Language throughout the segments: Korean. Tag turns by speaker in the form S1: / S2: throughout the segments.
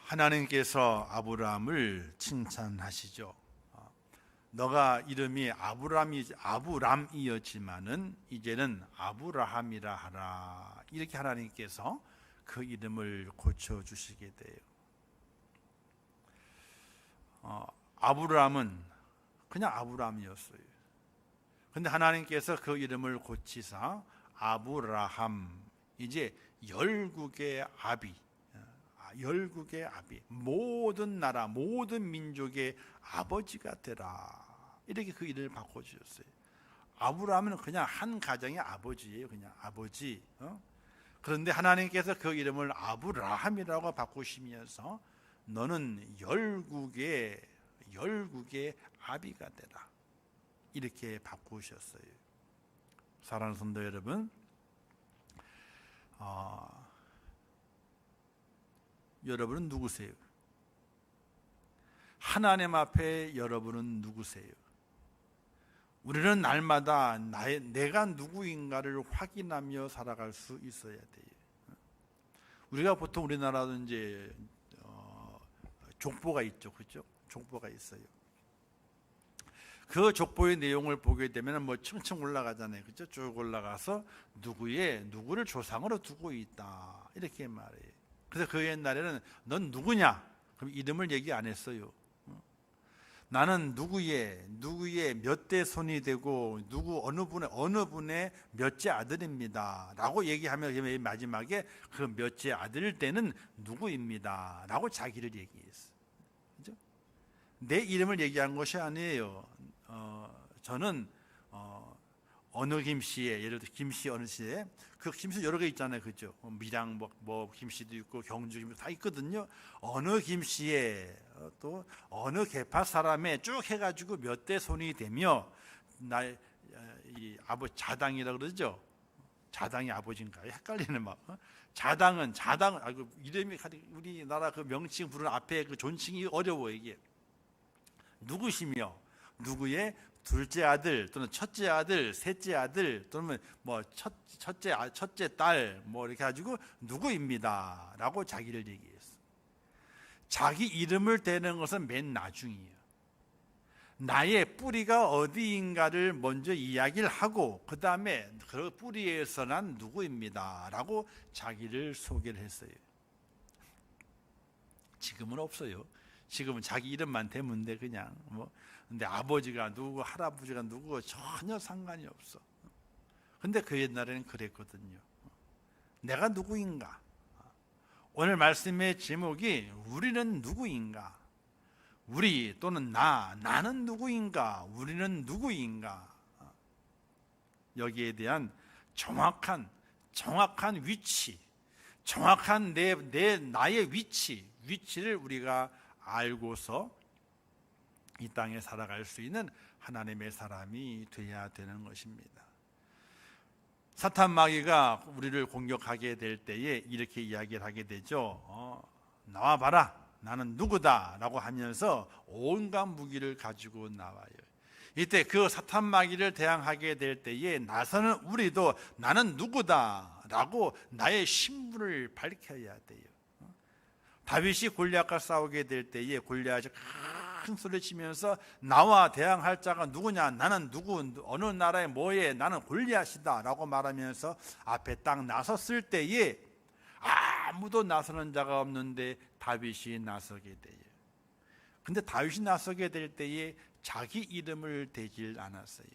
S1: 하나님께서 아브라함을 칭찬하시죠. 너가 이름이 아브람이었지만은 이제는 아브라함이라 하라. 이렇게 하나님께서 그 이름을 고쳐 주시게 돼요. 아브라함은 그냥 아브라함이었어요. 근데 하나님께서 그 이름을 고치사 아브라함, 이제 열국의 아비, 모든 나라 모든 민족의 아버지가 되라. 이렇게 그 이름을 바꿔주셨어요. 아브라함은 그냥 한 가정의 아버지예요. 그냥 아버지. 그런데 하나님께서 그 이름을 아브라함이라고 바꾸시면서 너는 열국의 아비가 되라. 이렇게 바꾸셨어요. 사랑하는 성도 여러분, 여러분은 누구세요? 하나님 앞에 여러분은 누구세요? 우리는 날마다 내가 누구인가를 확인하며 살아갈 수 있어야 돼요. 우리가 보통 우리나라도 이제 족보가 있죠, 그렇죠? 족보가 있어요. 그 족보의 내용을 보게 되면 뭐 층층 올라가잖아요, 그렇죠? 쭉 올라가서 누구를 조상으로 두고 있다 이렇게 말해요. 그래서 그 옛날에는 넌 누구냐? 그럼 이름을 얘기 안 했어요. 나는 누구의 몇 대 손이 되고 어느 분의 몇째 아들입니다 라고 얘기하면 마지막에 그 몇째 아들 때는 누구입니다 라고 자기를 얘기했어요. 그죠? 내 이름을 얘기한 것이 아니에요. 저는 어느 김씨에, 예를 들어 김씨 어느 씨에, 그 김씨 여러 개 있잖아요, 그죠? 밀양 뭐 김씨도 있고 경주 김씨 다 있거든요. 어느 김씨에 또 어느 계파 사람에 쭉 해가지고 몇 대 손이 되며 이 아버지 자당이라 그러죠. 자당이 아버지인가? 헷갈리네 막. 자당 이름이 우리나라 그 명칭 부르는 앞에 그 존칭이 어려워 이게. 누구시며 누구의 둘째 아들 또는 첫째 아들, 셋째 아들 또는 뭐 첫째 딸 뭐 이렇게 가지고 누구입니다라고 자기를 얘기했어. 자기 이름을 대는 것은 맨 나중이에요. 나의 뿌리가 어디인가를 먼저 이야기를 하고 그 다음에 그 뿌리에서 난 누구입니다라고 자기를 소개를 했어요. 지금은 없어요. 지금은 자기 이름만 대면 돼 그냥 뭐. 근데 아버지가 누구, 할아버지가 누구 전혀 상관이 없어. 근데 그 옛날에는 그랬거든요. 내가 누구인가? 오늘 말씀의 제목이 우리는 누구인가? 우리 또는 나는 누구인가? 우리는 누구인가? 여기에 대한 정확한 위치, 정확한 나의 위치를 우리가 알고서 이 땅에 살아갈 수 있는 하나님의 사람이 되어야 되는 것입니다. 사탄 마귀가 우리를 공격하게 될 때에 이렇게 이야기를 하게 되죠. 나와봐라, 나는 누구다 라고 하면서 온갖 무기를 가지고 나와요. 이때 그 사탄 마귀를 대항하게 될 때에 나서는 우리도 나는 누구다 라고 나의 신분을 밝혀야 돼요. 다윗이 골리앗과 싸우게 될 때에 골리앗이 큰 소리 치면서 나와 대항할 자가 누구냐? 나는 어느 나라의 뭐에 나는 골리앗이다 라고 말하면서 앞에 딱 나섰을 때에 아무도 나서는 자가 없는데 다윗이 나서게 돼요. 근데 다윗이 나서게 될 때에 자기 이름을 대질 않았어요.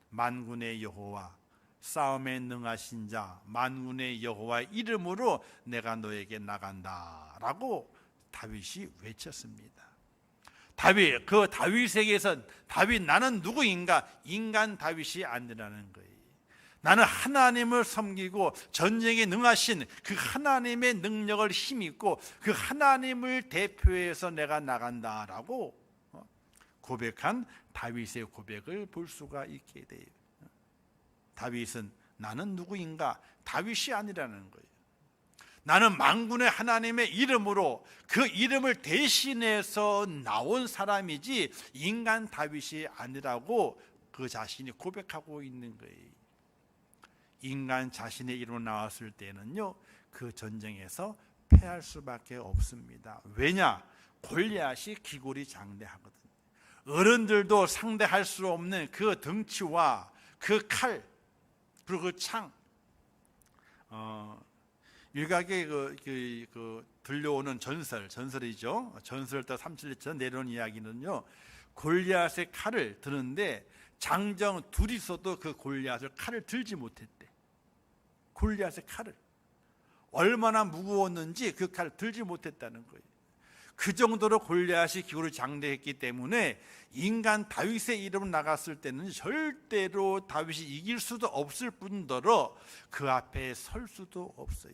S1: 만군의 여호와, 싸움에 능하신 자, 만군의 여호와의 이름으로 내가 너에게 나간다 라고 다윗이 외쳤습니다. 그 다윗에게서 다윗 나는 누구인가? 인간 다윗이 아니라는 거예요. 나는 하나님을 섬기고 전쟁에 능하신 그 하나님의 능력을 힘입고 그 하나님을 대표해서 내가 나간다라고 고백한 다윗의 고백을 볼 수가 있게 돼요. 다윗은 나는 누구인가? 다윗이 아니라는 거예요. 나는 만군의 하나님의 이름으로 그 이름을 대신해서 나온 사람이지 인간 다윗이 아니라고 그 자신이 고백하고 있는 거예요. 인간 자신의 이름으로 나왔을 때는요, 그 전쟁에서 패할 수밖에 없습니다. 왜냐? 골리앗이 기골이 장대하거든요. 어른들도 상대할 수 없는 그 덩치와 그 칼, 그리고 그 창, 일각에 들려오는 전설이죠. 전설을 따라 3,700년 내려온 이야기는요, 골리앗의 칼을 드는데 장정 둘이서도 그 골리앗을 칼을 들지 못했대. 골리앗의 칼을 얼마나 무거웠는지 그 칼을 들지 못했다는 거예요. 그 정도로 골리앗이 기골이 장대했기 때문에 인간 다윗의 이름으로 나갔을 때는 절대로 다윗이 이길 수도 없을 뿐더러 그 앞에 설 수도 없어요.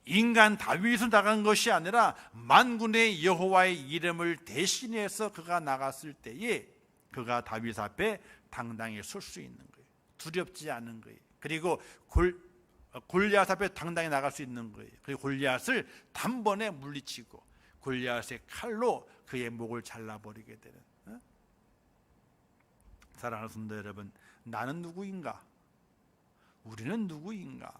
S1: 인간 다윗으로 나간 것이 아니라 만군의 여호와의 이름을 대신해서 그가 나갔을 때에 그가 다윗 앞에 당당히 설 수 있는 거예요. 두렵지 않은 거예요. 그리고 골리앗 앞에 당당히 나갈 수 있는 거예요. 그리고 골리앗을 단번에 물리치고 골리앗의 칼로 그의 목을 잘라버리게 되는. 사랑하는 성도 여러분, 나는 누구인가? 우리는 누구인가?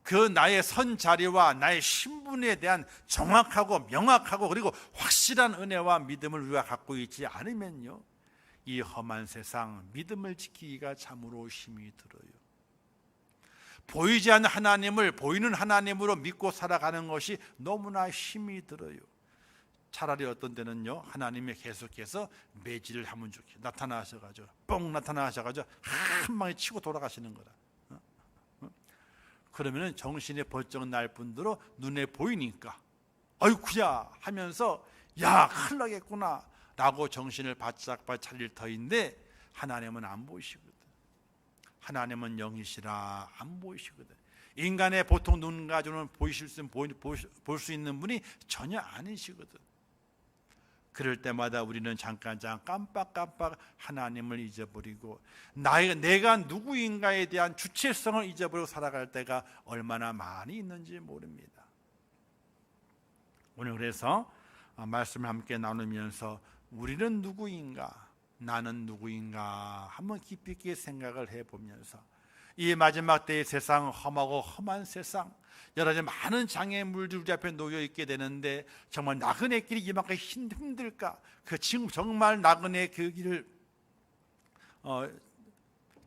S1: 그 나의 선 자리와 나의 신분에 대한 정확하고 명확하고 그리고 확실한 은혜와 믿음을 우리가 갖고 있지 않으면요, 이 험한 세상 믿음을 지키기가 참으로 힘이 들어요. 보이지 않는 하나님을 보이는 하나님으로 믿고 살아가는 것이 너무나 힘이 들어요. 차라리 어떤 때는요, 하나님이 계속해서 매질을 하면 좋게 나타나셔가지고 뻥 나타나셔가지고 한 방에 치고 돌아가시는 거라. 그러면은 정신이 번쩍 날 뿐더러 눈에 보이니까 아이쿠야 하면서 야 큰일 나겠구나 라고 정신을 바짝 차릴 터인데, 하나님은 안 보이시거든. 하나님은 영이시라 안 보이시거든. 인간의 보통 눈 가지고는 볼 수 있는 분이 전혀 아니시거든. 그럴 때마다 우리는 잠깐 깜빡 하나님을 잊어버리고 내가 누구인가에 대한 주체성을 잊어버리고 살아갈 때가 얼마나 많이 있는지 모릅니다. 오늘 그래서 말씀을 함께 나누면서 우리는 누구인가, 나는 누구인가 한번 깊이 있게 생각을 해보면서 이 마지막 때의 세상, 험하고 험한 세상, 여러 가지 많은 장애물들이 우리 앞에 놓여 있게 되는데 정말 나그네 길이 이만큼 힘들까? 그 지금 정말 나그네 그 길을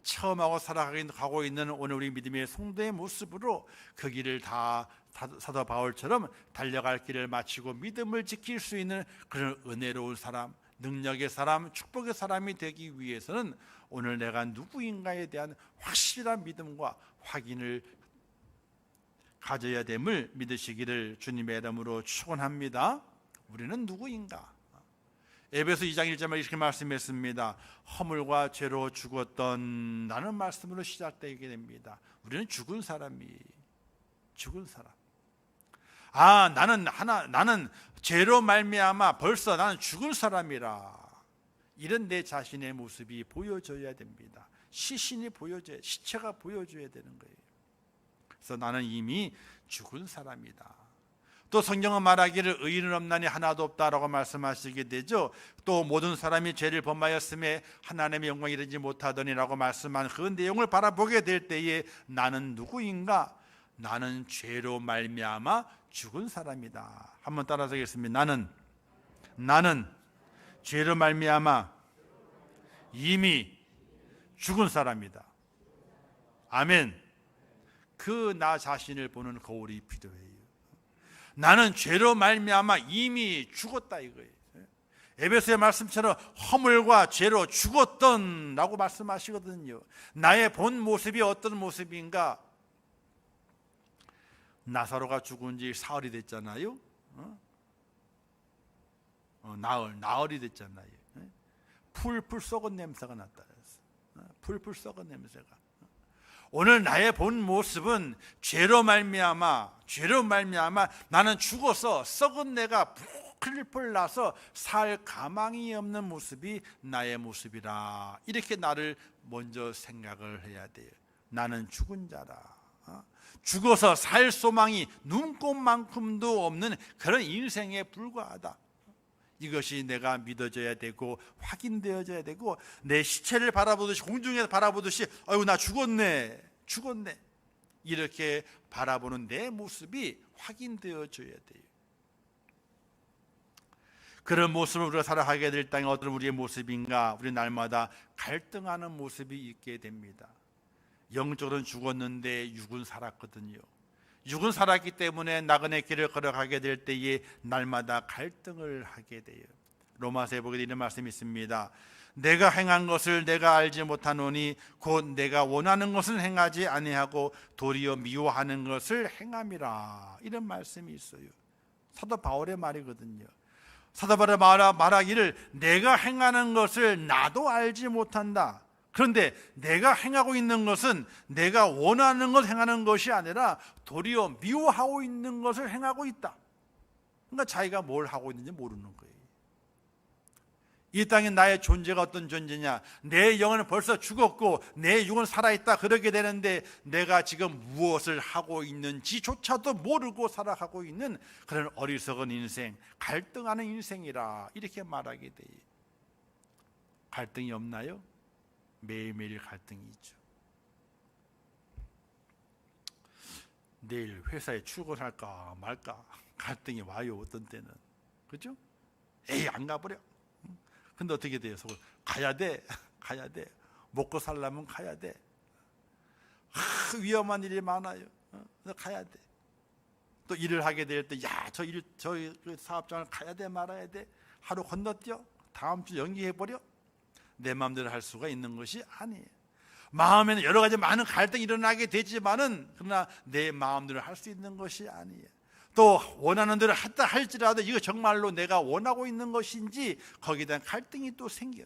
S1: 체험하고 살아가고 있는 오늘 우리 믿음의 성도의 모습으로 그 길을 다 사도 바울처럼 달려갈 길을 마치고 믿음을 지킬 수 있는 그런 은혜로운 사람, 능력의 사람, 축복의 사람이 되기 위해서는 오늘 내가 누구인가에 대한 확실한 믿음과 확인을 가져야 됨을 믿으시기를 주님의 이름으로 축원합니다. 우리는 누구인가? 에베소 2장 1절에 이렇게 말씀했습니다. 허물과 죄로 죽었던 라는 말씀으로 시작되게 됩니다. 우리는 죽은 사람. 나는 죄로 말미암아 벌써 나는 죽은 사람이라. 이런 내 자신의 모습이 보여져야 됩니다. 시신이 보여져야, 시체가 보여줘야 되는 거예요. 그래서 나는 이미 죽은 사람이다. 또 성경은 말하기를 의인은 없나니 하나도 없다라고 말씀하시게 되죠. 또 모든 사람이 죄를 범하였음에 하나님의 영광이 이르지 못하더니라고 말씀한 그 내용을 바라보게 될 때에 나는 누구인가? 나는 죄로 말미암아 죽은 사람이다. 한번 따라서 하겠습니다. 나는 죄로 말미암아 이미 죽은 사람이다. 아멘. 그 나 자신을 보는 거울이 필요해요. 나는 죄로 말미암아 이미 죽었다 이거예요. 에베소의 말씀처럼 허물과 죄로 죽었던 라고 말씀하시거든요. 나의 본 모습이 어떤 모습인가? 나사로가 죽은 지 사흘이 됐잖아요. 나흘이 됐잖아요. 풀풀 썩은 냄새가 났다. 풀풀 썩은 냄새가. 오늘 나의 본 모습은 죄로 말미암아 나는 죽어서 썩은 내가 풀풀 나서 살 가망이 없는 모습이 나의 모습이라. 이렇게 나를 먼저 생각을 해야 돼요. 나는 죽은 자라. 죽어서 살 소망이 눈꼽만큼도 없는 그런 인생에 불과하다. 이것이 내가 믿어져야 되고 확인되어져야 되고, 내 시체를 바라보듯이 공중에서 바라보듯이 아이고 나 죽었네. 이렇게 바라보는 내 모습이 확인되어져야 돼요. 그런 모습을 우리가 살아가게 될 땅에 어떤 우리의 모습인가? 우리 날마다 갈등하는 모습이 있게 됩니다. 영적으로는 죽었는데 육은 살았거든요. 육은 살았기 때문에 나그네 길을 걸어가게 될 때에 날마다 갈등을 하게 돼요. 로마서에 보게 되는 말씀이 있습니다. 내가 행한 것을 내가 알지 못하노니 곧 내가 원하는 것을 행하지 아니하고 도리어 미워하는 것을 행함이라. 이런 말씀이 있어요. 사도 바울의 말이거든요. 사도 바울이 말하기를 내가 행하는 것을 나도 알지 못한다. 그런데 내가 행하고 있는 것은 내가 원하는 것 행하는 것이 아니라 도리어 미워하고 있는 것을 행하고 있다. 그러니까 자기가 뭘 하고 있는지 모르는 거예요. 이 땅에 나의 존재가 어떤 존재냐? 내 영은 벌써 죽었고 내 육은 살아있다. 그러게 되는데 내가 지금 무엇을 하고 있는지조차도 모르고 살아가고 있는 그런 어리석은 인생, 갈등하는 인생이라 이렇게 말하게 돼요. 갈등이 없나요? 매일매일 갈등이 있죠. 내일 회사에 출근할까 말까 갈등이 와요. 어떤 때는. 그죠? 에이 안 가버려. 근데 어떻게 돼요? 가야 돼. 가야 돼. 먹고 살려면 가야 돼. 위험한 일이 많아요. 가야 돼. 또 일을 하게 될 때 야, 저 사업장을 가야 돼 말아야 돼. 하루 건너뛰어. 다음 주 연기해버려. 내 마음대로 할 수가 있는 것이 아니에요. 마음에는 여러 가지 많은 갈등이 일어나게 되지만은 그러나 내 마음대로 할 수 있는 것이 아니에요. 또 원하는 대로 했다 할지라도 이거 정말로 내가 원하고 있는 것인지 거기에 대한 갈등이 또 생겨.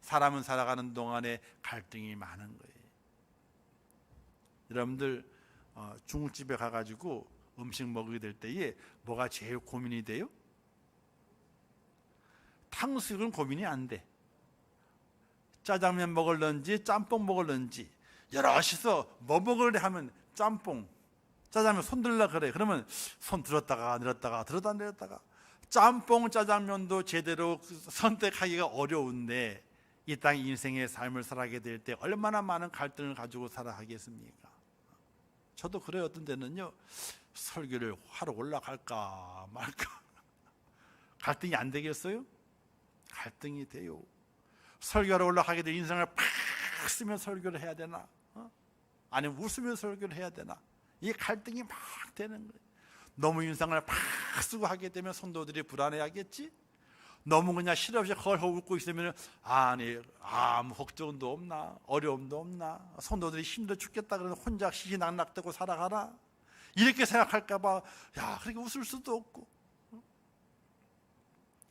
S1: 사람은 살아가는 동안에 갈등이 많은 거예요. 여러분들 중국집에 가가지고 음식 먹게 될 때에 뭐가 제일 고민이 돼요? 탕수육은 고민이 안 돼. 짜장면 먹을런지 짬뽕 먹을런지 여럿이서 뭐 먹으려 하면 짬뽕, 짜장면 손 들라 그래. 그러면 손 들었다가 내렸다가 들었다 내렸다가 짬뽕 짜장면도 제대로 선택하기가 어려운데 이 땅 인생의 삶을 살아가게 될 때 얼마나 많은 갈등을 가지고 살아가겠습니까? 저도 그래요. 어떤 때는요 설교를 하러 올라갈까 말까 갈등이 안 되겠어요? 갈등이 돼요. 설교하러 올라가게 될 인생을 팍 쓰며 설교를 해야 되나? 아니면 웃으며 설교를 해야 되나? 이 갈등이 막 되는 거예요. 너무 인상을 팍 쓰고 하게 되면 성도들이 불안해하겠지? 너무 그냥 실없이 헐헐 웃고 있으면 아니 아무 걱정도 없나? 어려움도 없나? 성도들이 힘들어 죽겠다 그러면 혼자 시시낙낙대고 살아가나? 이렇게 생각할까 봐 야 그렇게 웃을 수도 없고.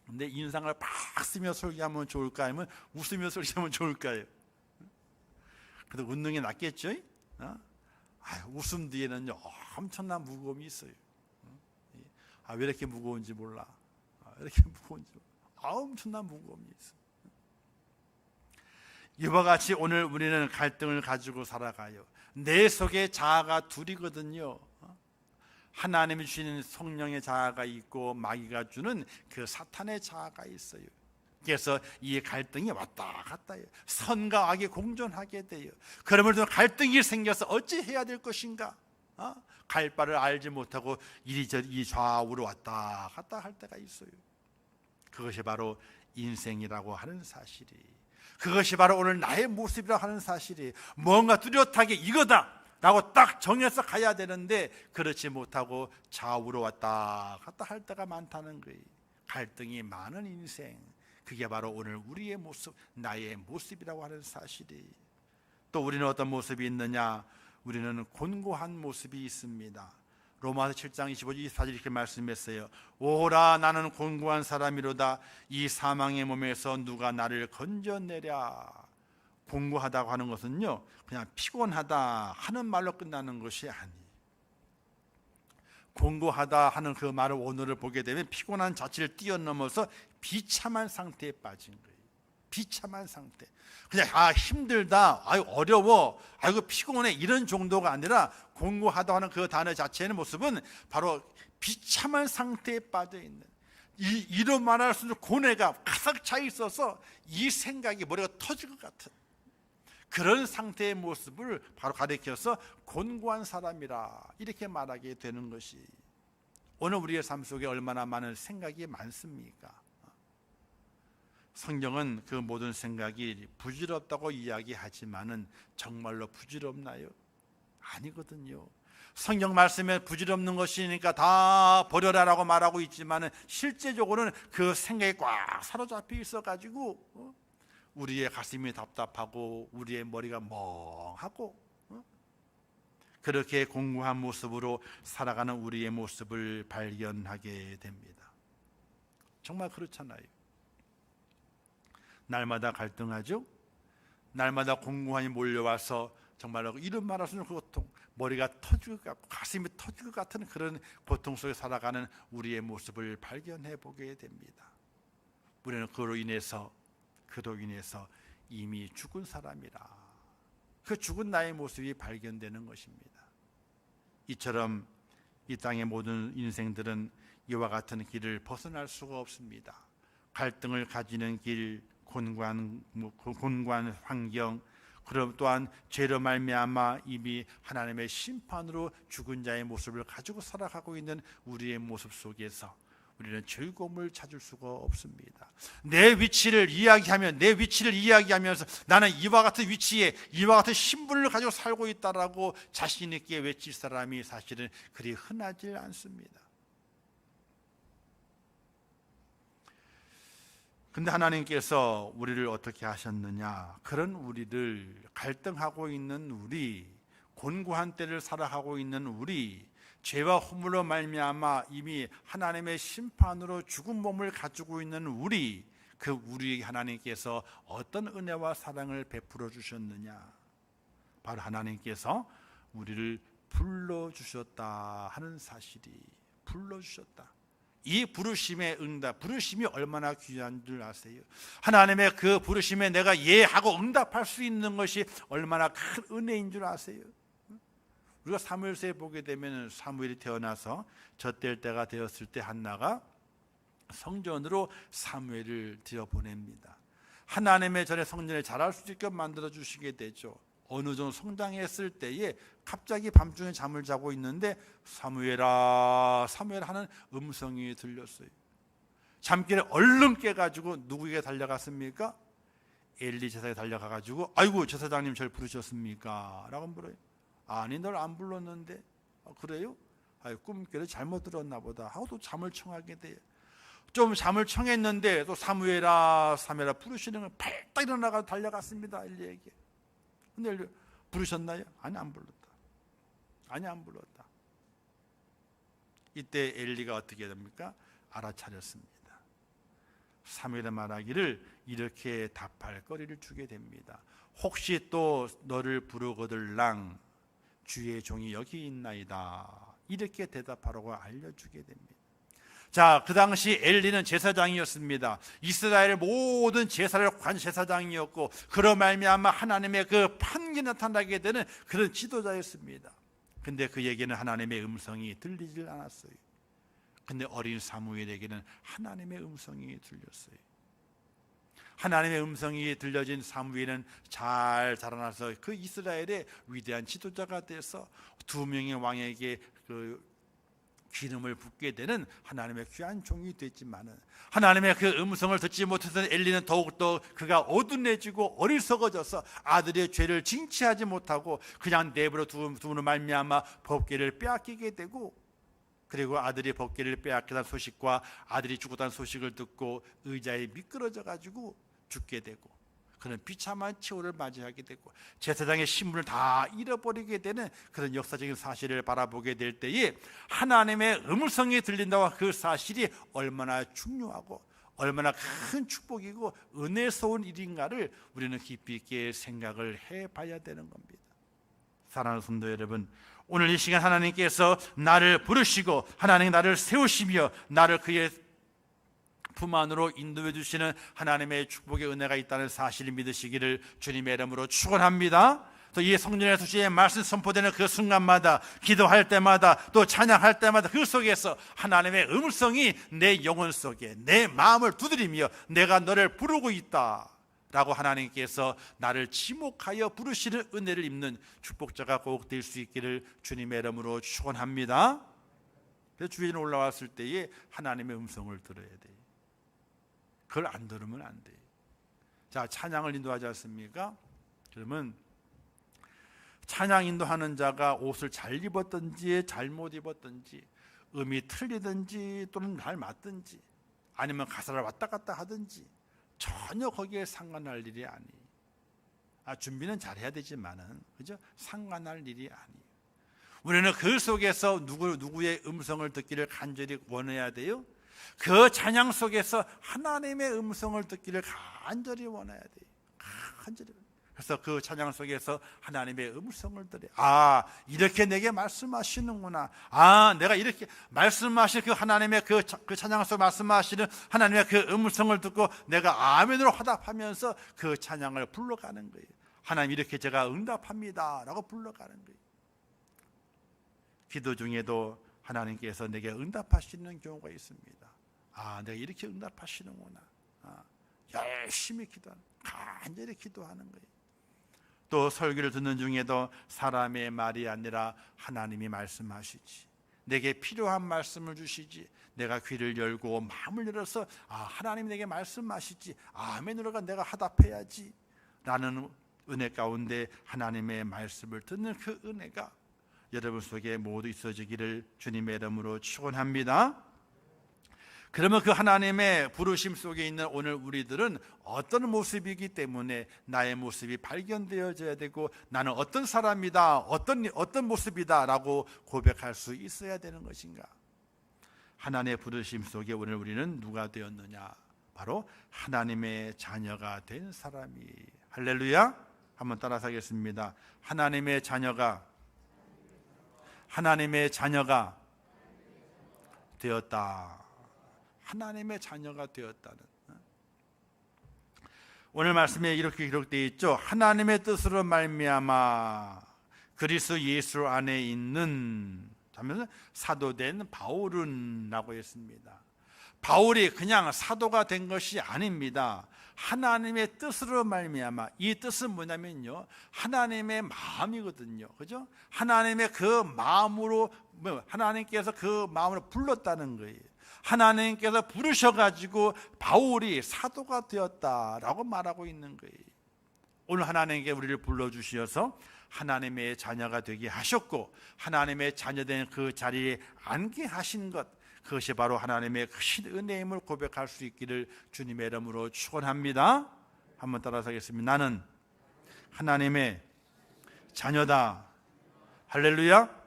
S1: 근데 인상을 팍 쓰며 설교하면 좋을까 하면 웃으며 설교하면 좋을까요? 그래도 웃는 게 낫겠죠? 웃음 뒤에는 엄청난 무거움이 있어요. 왜 이렇게 무거운지 몰라. 왜 이렇게 무거운지 몰라. 엄청난 무거움이 있어요. 이와 같이 오늘 우리는 갈등을 가지고 살아가요. 내 속에 자아가 둘이거든요. 하나님이 주시는 성령의 자아가 있고 마귀가 주는 그 사탄의 자아가 있어요. 그래서 이 갈등이 왔다 갔다 해요. 선과 악이 공존하게 돼요. 그러면서 갈등이 생겨서 어찌해야 될 것인가? 갈 바를 알지 못하고 이리저리 좌우로 왔다 갔다 할 때가 있어요. 그것이 바로 인생이라고 하는 사실이, 그것이 바로 오늘 나의 모습이라고 하는 사실이, 뭔가 뚜렷하게 이거다 라고 딱 정해서 가야 되는데 그렇지 못하고 좌우로 왔다 갔다 할 때가 많다는 거예요. 갈등이 많은 인생, 그게 바로 오늘 우리의 모습, 나의 모습이라고 하는 사실이. 또 우리는 어떤 모습이 있느냐? 우리는 곤고한 모습이 있습니다. 로마서 7장 25절 24절 이렇게 말씀했어요. 오라 나는 곤고한 사람이로다. 이 사망의 몸에서 누가 나를 건져내랴. 곤고하다고 하는 것은요 그냥 피곤하다 하는 말로 끝나는 것이 아니에요. 곤고하다 하는 그 말을 오늘을 보게 되면 피곤한 자체를 뛰어넘어서 비참한 상태에 빠진 거예요. 비참한 상태. 그냥 힘들다, 어려워, 피곤해 이런 정도가 아니라 곤고하다 하는 그 단어 자체의 모습은 바로 비참한 상태에 빠져 있는, 이런 말할 수 있는 고뇌가 가득 차 있어서 이 생각이 머리가 터질 것 같은 그런 상태의 모습을 바로 가리켜서 곤고한 사람이라 이렇게 말하게 되는 것이, 오늘 우리의 삶 속에 얼마나 많은 생각이 많습니까? 성경은 그 모든 생각이 부질없다고 이야기하지만은 정말로 부질없나요? 아니거든요. 성경 말씀에 부질없는 것이니까 다 버려라라고 말하고 있지만은 실제적으로는 그 생각이 꽉 사로잡혀 있어가지고 우리의 가슴이 답답하고 우리의 머리가 멍하고 그렇게 공고한 모습으로 살아가는 우리의 모습을 발견하게 됩니다. 정말 그렇잖아요. 날마다 갈등하죠. 날마다 공고함이 몰려와서 정말로 이런 말할 수 없는 그 고통, 머리가 터질 것 같고 가슴이 터질 것 같은 그런 고통 속에 살아가는 우리의 모습을 발견해 보게 됩니다. 우리는 그로 인해서 이미 죽은 사람이라, 그 죽은 나의 모습이 발견되는 것입니다. 이처럼 이 땅의 모든 인생들은 이와 같은 길을 벗어날 수가 없습니다. 갈등을 가지는 길, 곤고한 환경, 그럼 또한 죄로 말미암아 이미 하나님의 심판으로 죽은 자의 모습을 가지고 살아가고 있는 우리의 모습 속에서 우리는 즐거움을 찾을 수가 없습니다. 내 위치를 이야기하면서 나는 이와 같은 위치에 이와 같은 신분을 가지고 살고 있다라고 자신 있게 외칠 사람이 사실은 그리 흔하지 않습니다. 근데 하나님께서 우리를 어떻게 하셨느냐? 그런 우리를, 갈등하고 있는 우리, 곤고한 때를 살아가고 있는 우리, 죄와 허물로 말미암아 이미 하나님의 심판으로 죽은 몸을 가지고 있는 우리, 그 우리에게 하나님께서 어떤 은혜와 사랑을 베풀어 주셨느냐? 바로 하나님께서 우리를 불러주셨다 하는 사실이, 불러주셨다. 이 부르심의 응답, 부르심이 얼마나 귀한 줄 아세요? 하나님의 그 부르심에 내가 예하고 응답할 수 있는 것이 얼마나 큰 은혜인 줄 아세요? 우리가 사무엘서에 보게 되면 사무엘이 태어나서 젖될 때가 되었을 때 한나가 성전으로 사무엘을 들여보냅니다. 하나님의 전에 성전에 자랄 수 있게 만들어 주시게 되죠. 어느 정도 성장했을 때에 갑자기 밤중에 잠을 자고 있는데 사무엘아 사무엘 하는 음성이 들렸어요. 잠길에 얼른 깨가지고 누구에게 달려갔습니까? 엘리 제사에 달려가가지고 아이고 제사장님 저를 부르셨습니까? 라고 물어요. 아니 널 안 불렀는데. 그래요? 꿈결에 잘못 들었나 보다 하고 또 잠을 청하게 돼요. 좀 잠을 청했는데 또 사무엘아 사무엘아 부르시는 걸 발딱 일어나가 달려갔습니다. 엘리에게. 근데 엘리 부르셨나요? 아니 안 불렀다. 아니 안 불렀다. 이때 엘리가 어떻게 됩니까? 알아차렸습니다. 사무엘의 말하기를 이렇게 답할 거리를 주게 됩니다. 혹시 또 너를 부르거들랑 주의 종이 여기 있나이다. 이렇게 대답하라고 알려주게 됩니다. 자, 그 당시 엘리는 제사장이었습니다. 이스라엘의 모든 제사를 관 제사장이었고 그로 말미암아 하나님의 그 판결이 나타나게 되는 그런 지도자였습니다. 근데 그에게는 하나님의 음성이 들리질 않았어요. 근데 어린 사무엘에게는 하나님의 음성이 들렸어요. 하나님의 음성이 들려진 사무엘은 잘 자라나서 그 이스라엘의 위대한 지도자가 돼서 두 명의 왕에게 그 기름을 붓게 되는 하나님의 귀한 종이 됐지만은 하나님의 그 음성을 듣지 못했던 엘리는 더욱더 그가 어둔해지고 어리석어져서 아들의 죄를 징치하지 못하고 그냥 내버려 두는 말미암아 법궤를 빼앗기게 되고, 그리고 아들이 법궤를 빼앗기다는 소식과 아들이 죽었다는 소식을 듣고 의자에 미끄러져 가지고 죽게 되고 그는 비참한 최후를 맞이하게 되고 제사장의 신분을 다 잃어버리게 되는 그런 역사적인 사실을 바라보게 될 때에 하나님의 음성이 들린다와 그 사실이 얼마나 중요하고 얼마나 큰 축복이고 은혜스러운 일인가를 우리는 깊이 있게 생각을 해봐야 되는 겁니다. 사랑하는 성도 여러분, 오늘 이 시간 하나님께서 나를 부르시고 하나님 나를 세우시며 나를 그의 품 안으로 인도해 주시는 하나님의 축복의 은혜가 있다는 사실을 믿으시기를 주님의 이름으로 축원합니다. 또 이 성전에서 주의 말씀 선포되는 그 순간마다 기도할 때마다 또 찬양할 때마다 그 속에서 하나님의 음성이 내 영혼 속에 내 마음을 두드리며 내가 너를 부르고 있다. 라고 하나님께서 나를 지목하여 부르시는 은혜를 입는 축복자가 꼭 될 수 있기를 주님의 이름으로 축원합니다. 그래서 주일에 올라왔을 때에 하나님의 음성을 들어야 돼요. 그걸 안 들으면 안 돼요. 자, 찬양을 인도하지 않습니까? 그러면 찬양 인도하는 자가 옷을 잘 입었든지 잘못 입었든지 음이 틀리든지 또는 잘 맞든지 아니면 가사를 왔다 갔다 하든지 전혀 거기에 상관할 일이 아니에요. 준비는 잘해야 되지만은 그죠? 상관할 일이 아니에요. 우리는 그 속에서 누구의 음성을 듣기를 간절히 원해야 돼요. 그 찬양 속에서 하나님의 음성을 듣기를 간절히 원해야 돼요. 간절히. 그래서 그 찬양 속에서 하나님의 음성을 들어요. 이렇게 내게 말씀하시는구나. 내가 이렇게 말씀하실 그 하나님의 그 찬양 속 말씀하시는 하나님의 그 음성을 듣고 내가 아멘으로 화답하면서 그 찬양을 불러가는 거예요. 하나님, 이렇게 제가 응답합니다 라고 불러가는 거예요. 기도 중에도 하나님께서 내게 응답하시는 경우가 있습니다. 내가 이렇게 응답하시는구나. 열심히 기도하는, 간절히 기도하는 거예요. 또 설교를 듣는 중에도 사람의 말이 아니라 하나님이 말씀하시지, 내게 필요한 말씀을 주시지, 내가 귀를 열고 마음을 열어서 하나님이 내게 말씀하시지, 아멘으로가 내가 화답해야지 라는 은혜 가운데 하나님의 말씀을 듣는 그 은혜가 여러분 속에 모두 있어지기를 주님의 이름으로 축원합니다. 그러면 그 하나님의 부르심 속에 있는 오늘 우리들은 어떤 모습이기 때문에 나의 모습이 발견되어져야 되고 나는 어떤 사람이다, 어떤 모습이다 라고 고백할 수 있어야 되는 것인가? 하나님의 부르심 속에 오늘 우리는 누가 되었느냐? 바로 하나님의 자녀가 된 사람이. 할렐루야. 한번 따라서 하겠습니다. 하나님의 자녀가 되었다. 하나님의 자녀가 되었다는. 오늘 말씀에 이렇게 기록되어 있죠. 하나님의 뜻으로 말미암아 그리스도 예수 안에 있는 하면서 사도된 바울은 라고 했습니다. 바울이 그냥 사도가 된 것이 아닙니다. 하나님의 뜻으로 말미암아. 이 뜻은 뭐냐면요, 하나님의 마음이거든요. 그죠? 하나님의 그 마음으로, 하나님께서 그 마음으로 불렀다는 거예요. 하나님께서 부르셔가지고 바울이 사도가 되었다라고 말하고 있는 거예요. 오늘 하나님께 우리를 불러주셔서 하나님의 자녀가 되게 하셨고 하나님의 자녀된 그 자리에 앉게 하신 것, 그것이 바로 하나님의 크신 은혜임을 고백할 수 있기를 주님의 이름으로 축원합니다. 한번 따라서 하겠습니다. 나는 하나님의 자녀다. 할렐루야.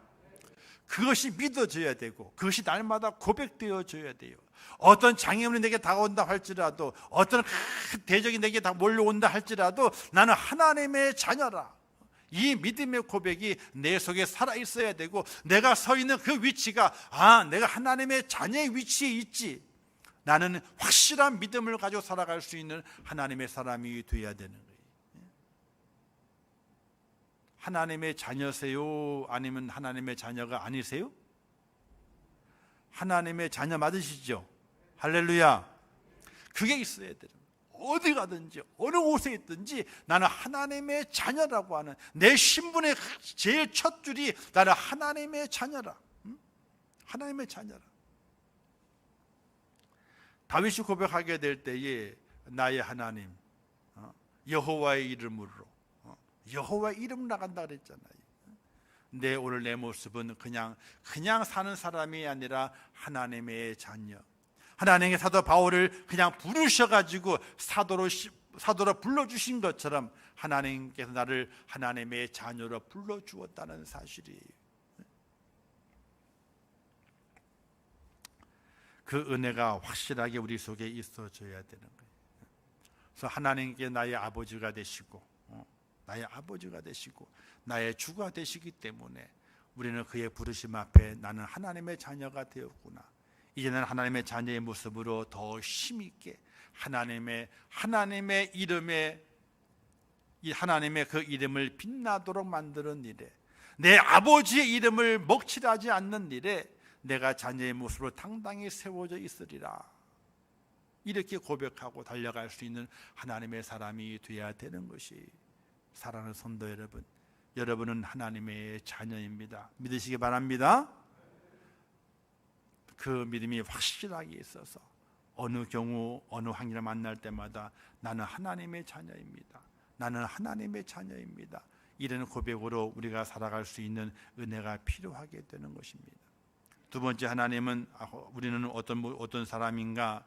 S1: 그것이 믿어져야 되고 그것이 날마다 고백되어져야 돼요. 어떤 장애물이 내게 다가온다 할지라도, 어떤 대적이 내게 다 몰려온다 할지라도 나는 하나님의 자녀라. 이 믿음의 고백이 내 속에 살아있어야 되고, 내가 서 있는 그 위치가 내가 하나님의 자녀의 위치에 있지, 나는 확실한 믿음을 가지고 살아갈 수 있는 하나님의 사람이 되어야 되는 거예요. 하나님의 자녀세요? 아니면 하나님의 자녀가 아니세요? 하나님의 자녀 맞으시죠? 할렐루야. 그게 있어야 돼요. 어디 가든지 어느 곳에 있든지 나는 하나님의 자녀라고 하는 내 신분의 제일 첫 줄이 나는 하나님의 자녀라. 하나님의 자녀라. 다윗이 고백하게 될 때에 나의 하나님, 여호와의 이름으로, 여호와의 이름 나간다 그랬잖아요. 오늘 내 모습은 그냥 사는 사람이 아니라 하나님의 자녀. 하나님의 사도 바울을 그냥 부르셔가지고 사도로 불러주신 것처럼 하나님께서 나를 하나님의 자녀로 불러주었다는 사실이에요. 그 은혜가 확실하게 우리 속에 있어져야 되는 거예요. 그래서 하나님께 나의 아버지가 되시고 나의 주가 되시기 때문에 우리는 그의 부르심 앞에 나는 하나님의 자녀가 되었구나. 이제는 하나님의 자녀의 모습으로 더 힘있게 하나님의 이름에, 하나님의 그 이름을 빛나도록 만드는 일에, 내 아버지의 이름을 먹칠하지 않는 일에 내가 자녀의 모습으로 당당히 세워져 있으리라. 이렇게 고백하고 달려갈 수 있는 하나님의 사람이 되어야 되는 것이, 사랑하는 성도 여러분, 여러분은 하나님의 자녀입니다. 믿으시기 바랍니다. 그 믿음이 확실하게 있어서 어느 경우 어느 환경을 만날 때마다 나는 하나님의 자녀입니다. 나는 하나님의 자녀입니다. 이런 고백으로 우리가 살아갈 수 있는 은혜가 필요하게 되는 것입니다. 두 번째, 하나님은 우리는 어떤 사람인가?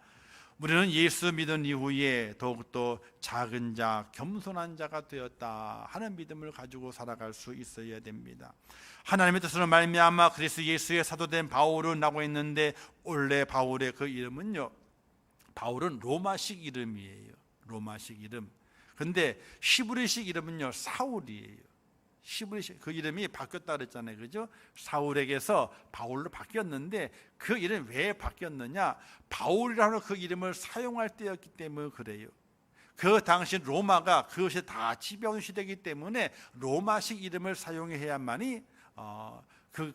S1: 우리는 예수 믿은 이후에 더욱더 작은 자, 겸손한 자가 되었다 하는 믿음을 가지고 살아갈 수 있어야 됩니다. 하나님의 뜻으로 말미암아 그리스도 예수의 사도된 바울은 라고 했는데, 원래 바울의 그 이름은요, 바울은 로마식 이름이에요. 로마식 이름. 근데 히브리식 이름은요, 사울이에요. 히브리식, 그 이름이 바뀌었다 그랬잖아요, 그죠? 사울에게서 바울로 바뀌었는데 그 이름이 왜 바뀌었느냐? 바울이라는 그 이름을 사용할 때였기 때문에 그래요. 그 당시 로마가 그것이 다 지배하는 시대이기 때문에 로마식 이름을 사용해야만이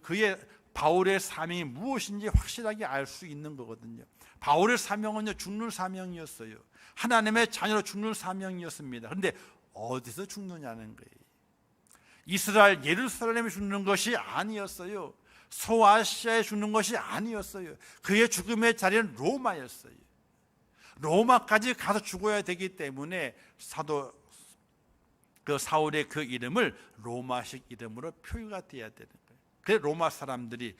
S1: 그의 바울의 사명이 무엇인지 확실하게 알 수 있는 거거든요. 바울의 사명은요, 죽는 사명이었어요. 하나님의 자녀로 죽는 사명이었습니다. 그런데 어디서 죽느냐는 거예요. 이스라엘 예루살렘에 죽는 것이 아니었어요. 소아시아에 죽는 것이 아니었어요. 그의 죽음의 자리는 로마였어요. 로마까지 가서 죽어야 되기 때문에 사울의 그 이름을 로마식 이름으로 표기가 돼야 되는 거예요. 그래서 로마 사람들이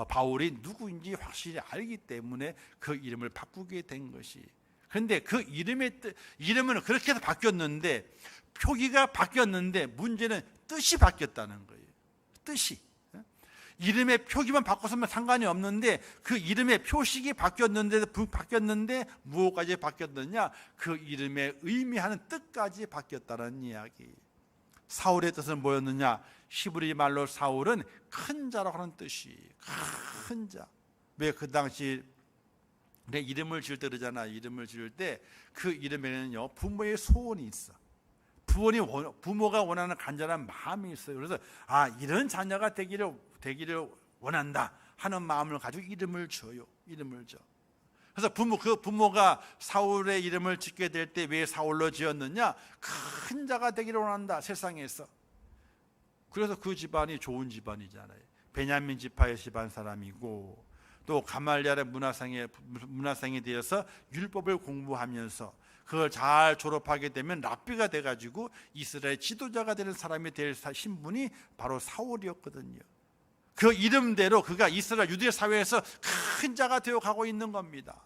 S1: 바울이 누구인지 확실히 알기 때문에 그 이름을 바꾸게 된 것이. 그런데 그 이름은 그렇게 해서 바뀌었는데, 표기가 바뀌었는데 문제는 뜻이 바뀌었다는 거예요. 뜻이. 이름의 표기만 바꿨으면 상관이 없는데 그 이름의 표식이 바뀌었는데 무엇까지 바뀌었느냐? 그 이름의 의미하는 뜻까지 바뀌었다는 이야기. 사울의 뜻은 뭐였느냐? 히브리 말로 사울은 큰 자라고 하는 뜻이, 큰 자. 왜 그 당시 내 이름을 지을 때 그러잖아. 이름을 지을 때 그 이름에는요, 부모의 소원이 있어. 부모가 원하는 간절한 마음이 있어요. 그래서 이런 자녀가 되기를 원한다 하는 마음을 가지고 이름을 줘요. 이름을 줘. 그래서 부모가 사울의 이름을 짓게 될 때 왜 사울로 지었느냐? 큰 자가 되기를 원한다, 세상에서. 그래서 그 집안이 좋은 집안이잖아요. 베냐민 지파의 집안 사람이고, 또 가말리엘의 문화생이 되어서 율법을 공부하면서 그걸 잘 졸업하게 되면 랍비가 돼가지고 이스라엘 지도자가 되는 사람이 될 신분이 바로 사울이었거든요. 그 이름대로 그가 이스라엘 유대 사회에서 큰 자가 되어 가고 있는 겁니다.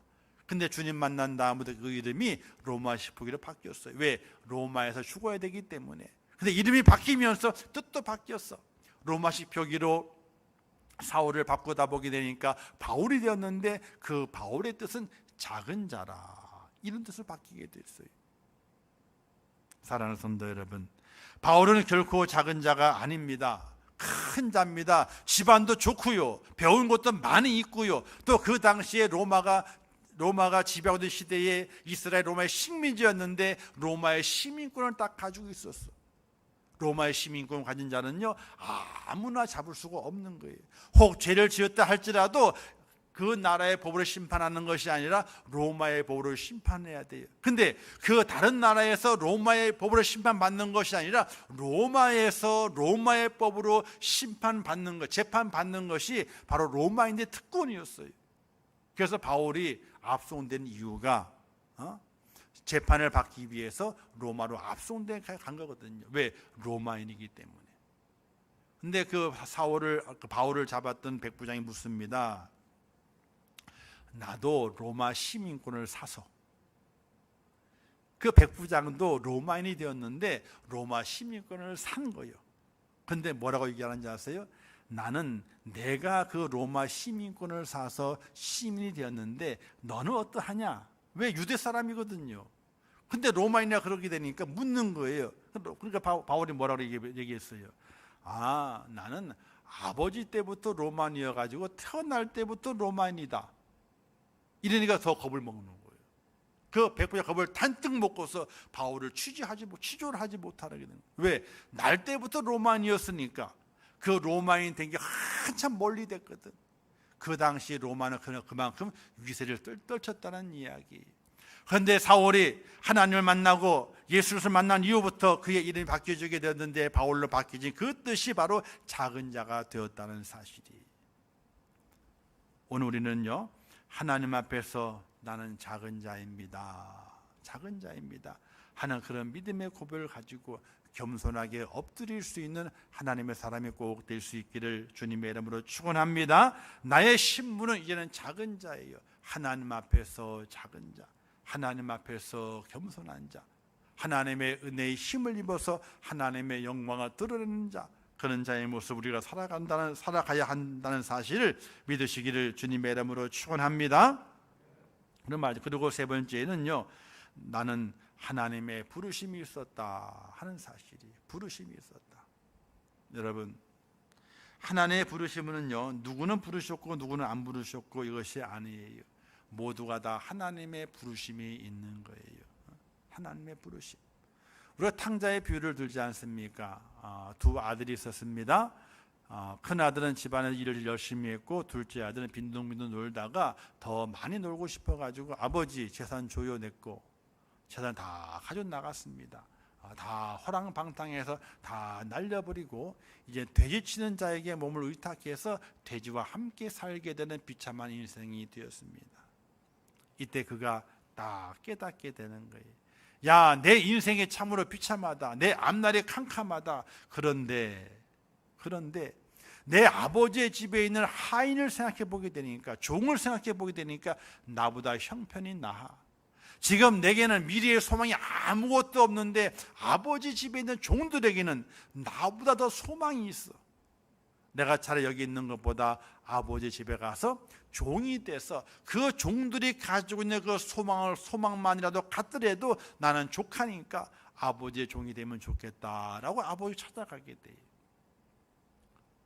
S1: 근데 주님 만난 다음부터 그 이름이 로마식 표기로 바뀌었어요. 왜? 로마에서 죽어야 되기 때문에. 근데 이름이 바뀌면서 뜻도 바뀌었어. 로마식 표기로 사울을 바꾸다 보게 되니까 바울이 되었는데, 그 바울의 뜻은 작은 자라, 이런 뜻을 바뀌게 됐어요. 사랑하는 성도 여러분, 바울은 결코 작은 자가 아닙니다. 큰 자입니다. 집안도 좋고요, 배운 것도 많이 있고요, 또 그 당시에 로마가 지배하던 시대에 이스라엘 로마의 식민지였는데 로마의 시민권을 딱 가지고 있었어. 로마의 시민권을 가진 자는요, 아무나 잡을 수가 없는 거예요. 혹 죄를 지었다 할지라도 그 나라의 법으로 심판하는 것이 아니라 로마의 법으로 심판해야 돼요. 근데 그 다른 나라에서 로마의 법으로 심판받는 것이 아니라 로마에서 로마의 법으로 심판받는 것, 재판받는 것이 바로 로마인의 특권이었어요. 그래서 바울이 압송된 이유가 재판을 받기 위해서 로마로 압송돼 간 거거든요. 왜? 로마인이기 때문에. 근데 바울을 잡았던 백부장이 묻습니다. 나도 로마 시민권을 사서, 그 백부장도 로마인이 되었는데 로마 시민권을 산 거예요. 근데 뭐라고 얘기하는지 아세요? 나는 내가 그 로마 시민권을 사서 시민이 되었는데 너는 어떠하냐? 왜? 유대 사람이거든요. 근데 로마인이라 그러게 되니까 묻는 거예요. 그러니까 바울이 뭐라고 얘기했어요? 나는 아버지 때부터 로마인이어가지고 태어날 때부터 로마인이다. 이러니까 더 겁을 먹는 거예요. 그 백부장 겁을 단뜩 먹고서 바울을 취조를 하지 못하게 되는 거예요. 왜? 날 때부터 로마인이었으니까. 그 로마인 된 게 한참 멀리 됐거든. 그 당시 로마는 그만큼 위세를 떨쳤다는 이야기. 그런데 사울이 하나님을 만나고 예수를 만난 이후부터 그의 이름이 바뀌어지게 되었는데 바울로 바뀌어진 그 뜻이 바로 작은 자가 되었다는 사실이. 오늘 우리는요, 하나님 앞에서 나는 작은 자입니다, 작은 자입니다 하는 그런 믿음의 고백을 가지고 겸손하게 엎드릴 수 있는 하나님의 사람이 꼭 될 수 있기를 주님의 이름으로 축원합니다. 나의 신분은 이제는 작은 자예요. 하나님 앞에서 작은 자, 하나님 앞에서 겸손한 자, 하나님의 은혜의 힘을 입어서 하나님의 영광을 드러내는 자, 그런 자의 모습 우리가 살아가야 한다는 사실을 믿으시기를 주님의 이름으로 축원합니다. 그리고 세 번째는요, 나는 하나님의 부르심이 있었다 하는 사실이, 부르심이 있었다. 여러분, 하나님의 부르심은요, 누구는 부르셨고 누구는 안 부르셨고 이것이 아니에요. 모두가 다 하나님의 부르심이 있는 거예요. 하나님의 부르심. 우리가 탕자의 비유를 들지 않습니까? 두 아들이 있었습니다. 큰 아들은 집안에서 일을 열심히 했고 둘째 아들은 빈둥빈둥 놀다가 더 많이 놀고 싶어가지고 아버지 재산 줘요 냈고 재산 다 가져 나갔습니다. 다 허랑방탕해서 다 날려버리고 이제 돼지 치는 자에게 몸을 의탁해서 돼지와 함께 살게 되는 비참한 인생이 되었습니다. 이때 그가 딱 깨닫게 되는 거예요. 야, 내 인생이 참으로 비참하다, 내 앞날이 캄캄하다. 그런데 내 아버지의 집에 있는 하인을 생각해 보게 되니까, 종을 생각해 보게 되니까 나보다 형편이 나아. 지금 내게는 미래의 소망이 아무것도 없는데 아버지 집에 있는 종들에게는 나보다 더 소망이 있어. 내가 차라리 여기 있는 것보다 아버지 집에 가서 종이 돼서 그 종들이 가지고 있는 그 소망만이라도 갖더라도 나는 족하니까 아버지의 종이 되면 좋겠다라고 아버지 찾아가게 돼요.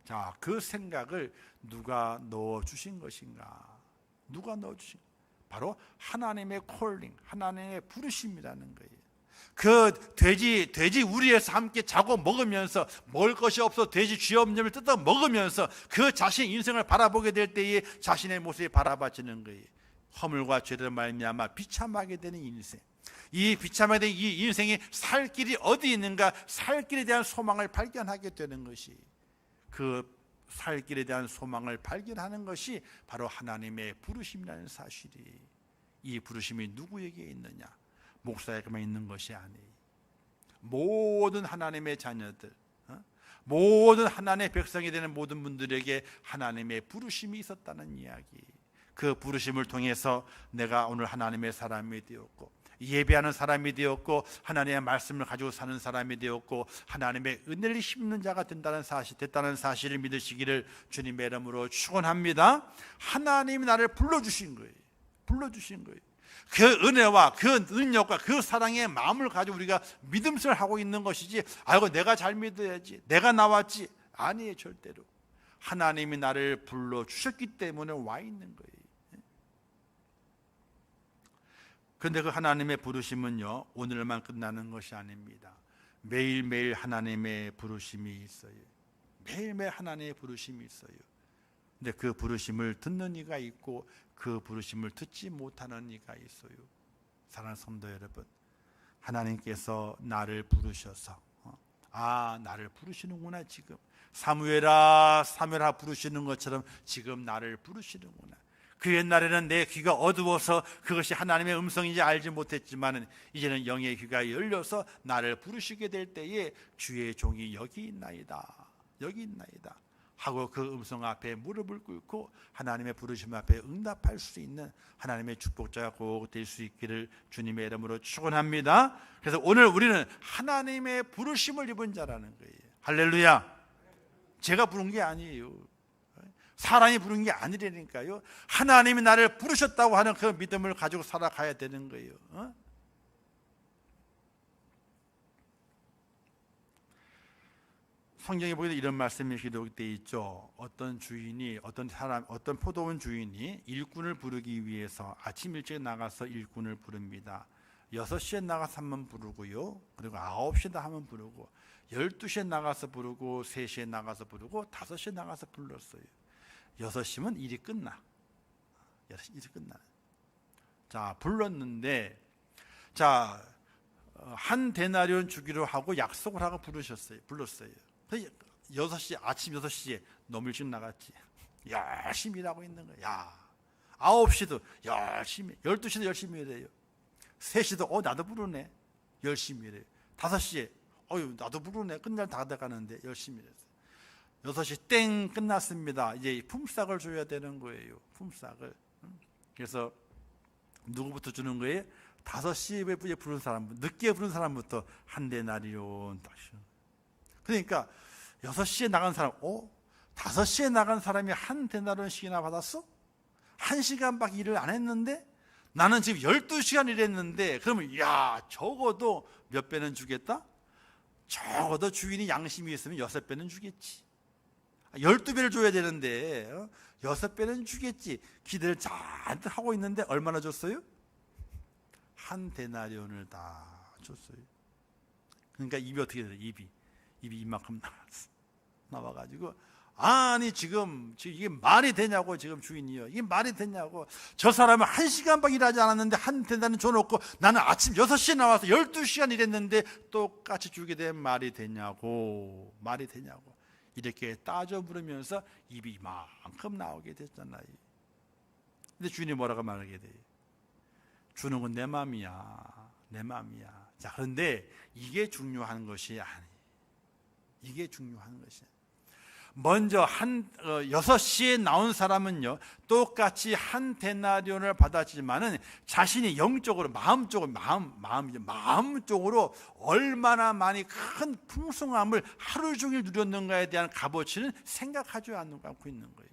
S1: 자, 그 생각을 누가 넣어주신 것인가? 누가 넣어주신 것인가? 바로 하나님의 콜링, 하나님의 부르심이라는 거예요. 그 돼지 우리에서 함께 자고 먹으면서 먹을 것이 없어 돼지 쥐엄념을 뜯어 먹으면서 그 자신의 인생을 바라보게 될 때에 자신의 모습이 바라봐지는 거예요. 허물과 죄를 말미암아 비참하게 되는 인생. 이 비참하게 된 이 인생이 살 길이 어디 있는가, 살 길에 대한 소망을 발견하게 되는 것이, 그 살 길에 대한 소망을 발견하는 것이 바로 하나님의 부르심이라는 사실이. 이 부르심이 누구에게 있느냐? 목사에게만 있는 것이 아니에요. 모든 하나님의 자녀들, 모든 하나님의 백성이 되는 모든 분들에게 하나님의 부르심이 있었다는 이야기. 그 부르심을 통해서 내가 오늘 하나님의 사람이 되었고, 예배하는 사람이 되었고, 하나님의 말씀을 가지고 사는 사람이 되었고, 하나님의 은혜를 힘입는 자가 됐다는 사실을 믿으시기를 주님의 이름으로 축원합니다. 하나님이 나를 불러주신 거예요. 불러주신 거예요. 그 은혜와 그 능력과 그 사랑의 마음을 가지고 우리가 믿음을 하고 있는 것이지, 아이고 내가 잘 믿어야지, 내가 나왔지, 아니에요. 절대로 하나님이 나를 불러주셨기 때문에 와 있는 거예요. 그런데 그 하나님의 부르심은요, 오늘만 끝나는 것이 아닙니다. 매일매일 하나님의 부르심이 있어요. 매일매일 하나님의 부르심이 있어요. 근데 그 부르심을 듣는 이가 있고 그 부르심을 듣지 못하는 이가 있어요. 사랑하는 성도 여러분, 하나님께서 나를 부르셔서 나를 부르시는구나. 지금 사무엘아 사무엘아 부르시는 것처럼 지금 나를 부르시는구나. 그 옛날에는 내 귀가 어두워서 그것이 하나님의 음성인지 알지 못했지만 이제는 영의 귀가 열려서 나를 부르시게 될 때에 주의 종이 여기 있나이다, 여기 있나이다 하고 그 음성 앞에 무릎을 꿇고 하나님의 부르심 앞에 응답할 수 있는 하나님의 축복자가 꼭 될 수 있기를 주님의 이름으로 축원합니다. 그래서 오늘 우리는 하나님의 부르심을 입은 자라는 거예요. 할렐루야. 제가 부른 게 아니에요. 사람이 부른 게 아니라니까요. 하나님이 나를 부르셨다고 하는 그 믿음을 가지고 살아가야 되는 거예요. 성경에 보면 이런 말씀이 기록되어 있죠. 어떤 포도원 주인이 일꾼을 부르기 위해서 아침 일찍 나가서 일꾼을 부릅니다. 6시에 나가서 한 번 부르고요, 그리고 9시에 한번 부르고, 12시에 나가서 부르고, 3시에 나가서 부르고, 5시에 나가서 불렀어요. 6시면 일이 끝나. 6시 일이 끝나. 자, 불렀는데, 자, 한 데나리온 주기로 하고 약속을 하고 불렀어요. 6시, 아침 6시에 너무 일찍 나갔지. 열심히 일하고 있는 거야. 야, 9시도 열심히, 12시도 열심히 일해요. 3시도 나도 부르네. 열심히 일해요. 5시에 나도 부르네. 끝날 다 돼가는데 열심히 일했어요. 6시 땡 끝났습니다. 이제 품삯을 줘야 되는 거예요. 품삯을. 그래서 누구부터 주는 거예요? 5시에 부른 사람, 늦게 부른 사람부터 한 데나리온. 그러니까 6시에 나간 사람, 5시에 나간 사람이 한 데나리온씩이나 받았어? 1시간밖에 일을 안 했는데 나는 지금 12시간 일했는데, 그러면 적어도 몇 배는 주겠다? 적어도 주인이 양심이 있으면 6배는 주겠지. 12배를 줘야 되는데 6배는 주겠지. 기대를 잔뜩 하고 있는데 얼마나 줬어요? 한 데나리온을 다 줬어요. 그러니까 입이 어떻게 돼요? 입이 이만큼 나와가지고, 아니 지금 이게 말이 되냐고. 지금 주인이요, 이게 말이 되냐고. 저 사람은 1시간밖에 일하지 않았는데 한 데나리온 줘놓고 나는 아침 6시에 나와서 12시간 일했는데 똑같이 주게 되면 말이 되냐고. 이렇게 따져 물으면서 입이 이만큼 나오게 됐잖아요. 근데 주인이 뭐라고 말하게 돼요? 주는 건 내 마음이야. 자, 그런데 이게 중요한 것이 아니에요. 이게 중요한 것이에요. 먼저 6시에 나온 사람은요, 똑같이 한 데나리온을 받았지만은 자신이 영적으로, 마음적으로 얼마나 많이 큰 풍성함을 하루 종일 누렸는가에 대한 값어치는 생각하지 않고 있는 거예요.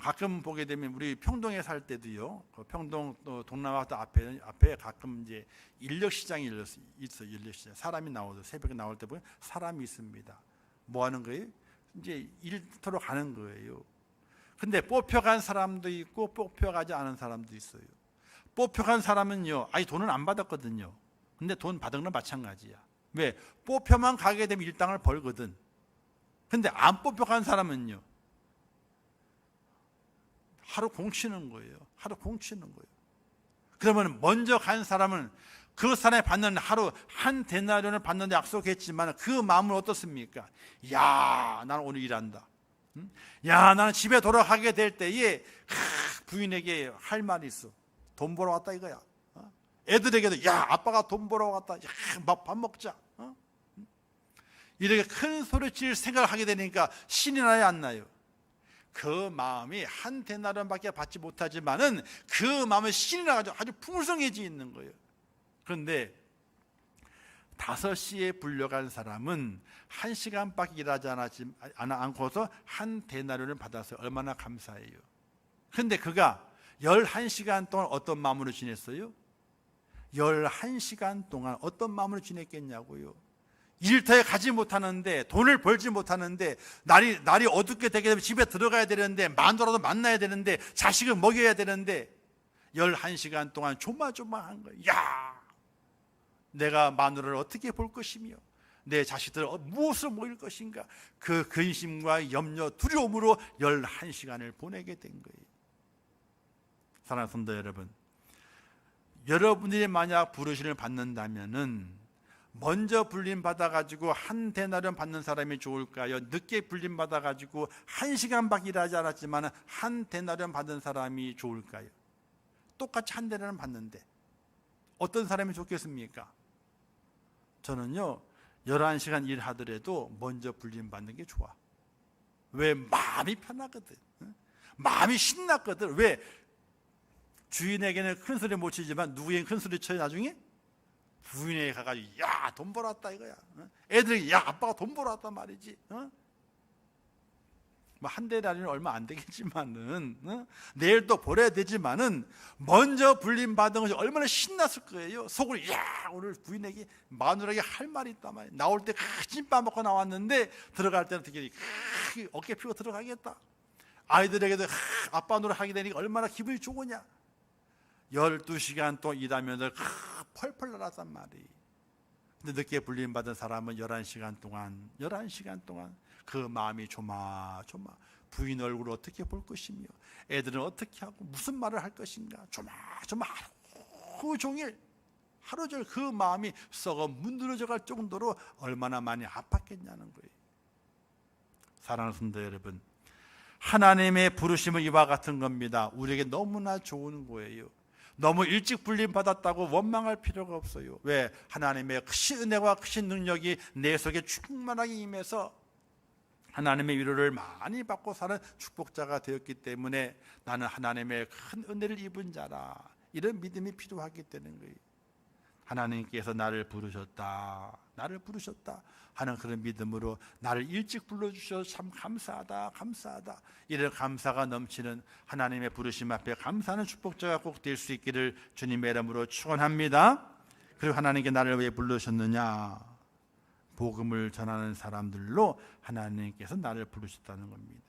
S1: 가끔 보게 되면 우리 평동에 살 때도요, 평동 동남아도 앞에 가끔 이제 인력 시장이 있어요. 인력 시장. 사람이 나오죠. 새벽에 나올 때 보면 사람이 있습니다. 뭐 하는 거예요? 이제 일터로 가는 거예요. 근데 뽑혀간 사람도 있고 뽑혀가지 않은 사람도 있어요. 뽑혀간 사람은요, 돈은 안 받았거든요. 근데 돈 받은 건 마찬가지야. 왜? 뽑혀만 가게 되면 일당을 벌거든. 근데 안 뽑혀간 사람은요, 하루 공치는 거예요. 그러면 먼저 간 사람은 그 사람이 받는 하루 한 데나리온을 받는데 약속했지만 그 마음은 어떻습니까? 나는 오늘 일한다. 나는 집에 돌아가게 될 때에 부인에게 할 말이 있어. 돈 벌어 왔다 이거야. 애들에게도 아빠가 돈 벌어 왔다. 밥 먹자. 이렇게 큰 소리칠 생각을 하게 되니까 신이 나요, 안 나요? 그 마음이 한 데나리온밖에 받지 못하지만은 그 마음은 신이 나가지고 아주 풍성해져 있는 거예요. 그런데 5시에 불려간 사람은 1시간밖에 일하지 않고서 한 데나리온을 받아서 얼마나 감사해요. 그런데 그가 11시간 동안 어떤 마음으로 지냈어요? 11시간 동안 어떤 마음으로 지냈겠냐고요. 일터에 가지 못하는데, 돈을 벌지 못하는데, 날이 어둡게 되게 되면 집에 들어가야 되는데, 마누라도 만나야 되는데, 자식을 먹여야 되는데 11시간 동안 조마조마한 거예요. 내가 마누라를 어떻게 볼 것이며 내 자식들을 무엇으로 먹일 것인가, 그 근심과 염려, 두려움으로 11시간을 보내게 된 거예요. 사랑하는 성도 여러분, 여러분들이 만약 부르심을 받는다면은 먼저 불림 받아가지고 한 데나리온 받는 사람이 좋을까요? 늦게 불림 받아가지고 1시간밖에 일하지 않았지만 한 데나리온 받은 사람이 좋을까요? 똑같이 한 데나리온 받는데 어떤 사람이 좋겠습니까? 저는요, 11시간 일하더라도 먼저 불림 받는 게 좋아. 왜? 마음이 편하거든. 마음이 신났거든. 왜? 주인에게는 큰 소리 못 치지만 누구에게는 큰 소리 쳐요, 나중에? 부인에게 가가지고 돈 벌었다 이거야. 애들에게 아빠가 돈 벌었단 말이지. 한 데나리온 얼마 안 되겠지만은 내일 또 벌어야 되지만은 먼저 불림 받은 것이 얼마나 신났을 거예요. 속으로 오늘 부인에게, 마누라에게 할 말이 있단 말이야. 나올 때 찐밥 먹고 나왔는데 들어갈 때는 되게 어깨 펴고 들어가겠다. 아이들에게도 아빠 노릇 하게 되니까 얼마나 기분이 좋으냐. 12시간 동안 일하면서 펄펄 날았단 말이에요. 근데 늦게 불림 받은 사람은 11시간 동안 그 마음이 조마조마. 부인 얼굴을 어떻게 볼 것이며 애들은 어떻게 하고 무슨 말을 할 것인가. 조마조마 하루 종일 하루 종일 그 마음이 썩어 문드러져 갈 정도로 얼마나 많이 아팠겠냐는 거예요. 사랑하는 성도 여러분, 하나님의 부르심은 이와 같은 겁니다. 우리에게 너무나 좋은 거예요. 너무 일찍 불림 받았다고 원망할 필요가 없어요. 왜? 하나님의 크신 은혜와 크신 능력이 내 속에 충만하게 임해서 하나님의 위로를 많이 받고 사는 축복자가 되었기 때문에 나는 하나님의 큰 은혜를 입은 자라, 이런 믿음이 필요하기 때문인 거예요. 하나님께서 나를 부르셨다 하는 그런 믿음으로 나를 일찍 불러주셔서 참 감사하다 이런 감사가 넘치는 하나님의 부르심 앞에 감사하는 축복자가 꼭 될 수 있기를 주님의 이름으로 축원합니다. 그리고 하나님께 나를 왜 부르셨느냐? 복음을 전하는 사람들로 하나님께서 나를 부르셨다는 겁니다.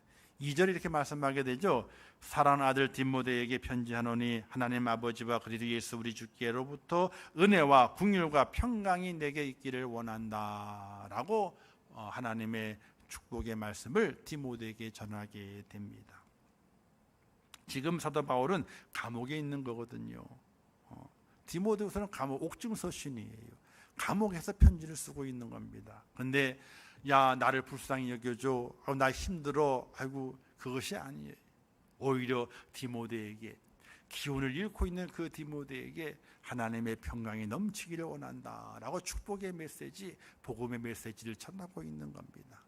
S1: 2절에 이렇게 말씀하게 되죠. 사랑하는 아들 디모데에게 편지하노니 하나님 아버지와 그리스도 예수 우리 주께로부터 은혜와 긍휼과 평강이 내게 있기를 원한다 라고 하나님의 축복의 말씀을 디모데에게 전하게 됩니다. 지금 사도 바울은 감옥에 있는 거거든요. 디모데후서는 감옥 옥중서신이에요. 감옥에서 편지를 쓰고 있는 겁니다. 그런데 야, 나를 불쌍히 여겨줘, 나 힘들어, 아이고, 그것이 아니에요. 오히려 디모데에게, 기운을 잃고 있는 그 디모데에게 하나님의 평강이 넘치기를 원한다라고 축복의 메시지, 복음의 메시지를 전하고 있는 겁니다.